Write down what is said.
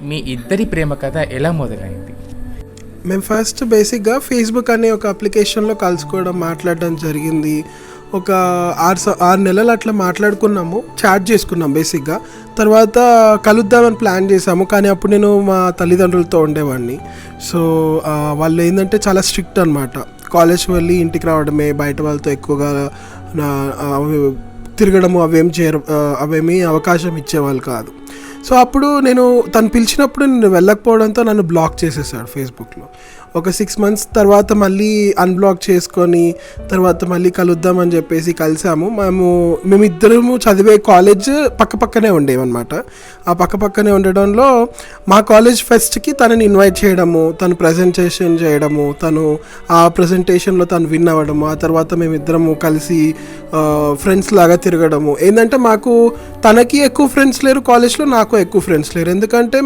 మీ ఇద్దరి ప్రేమ కథ ఎలా మొదలైంది? మేము ఫస్ట్ బేసిక్గా ఫేస్బుక్ అనే ఒక అప్లికేషన్లో కలుసుకోవడం, మాట్లాడడం జరిగింది. ఒక 6 నెలలు అట్లా మాట్లాడుకున్నాము, చాట్ చేసుకున్నాం బేసిక్గా. తర్వాత కలుద్దామని ప్లాన్ చేసాము, కానీ అప్పుడు నేను మా తల్లిదండ్రులతో ఉండేవాడిని. సో వాళ్ళు ఏంటంటే చాలా స్ట్రిక్ట్ అనమాట. కాలేజ్కి వెళ్ళి ఇంటికి రావడమే, బయట వాళ్ళతో ఎక్కువగా తిరగడము అవేమీ అవకాశం ఇచ్చేవాళ్ళు కాదు. సో అప్పుడు తను పిలిచినప్పుడు నేను వెళ్ళకపోవడంతో నన్ను బ్లాక్ చేసేసాడు ఫేస్బుక్లో. ఒక 6 months తర్వాత మళ్ళీ అన్బ్లాక్ చేసుకొని తర్వాత మళ్ళీ కలుద్దామని చెప్పేసి కలిసాము. మేమిద్దరము చదివే కాలేజ్ పక్కపక్కనే ఉండేవన్నమాట. ఆ పక్కపక్కనే ఉండడంలో మా కాలేజ్ ఫెస్ట్కి తనని ఇన్వైట్ చేయడము, తను ప్రజెంటేషన్ చేయడము, తను ఆ ప్రజెంటేషన్లో తను విన్ అవ్వడము, ఆ తర్వాత మేమిద్దరము కలిసి ఫ్రెండ్స్ లాగా తిరగడము. ఏంటంటే తనకి ఎక్కువ ఫ్రెండ్స్ లేరు కాలేజ్లో, నాకు ఎక్కువ ఫ్రెండ్స్ లేరు. ఎందుకంటే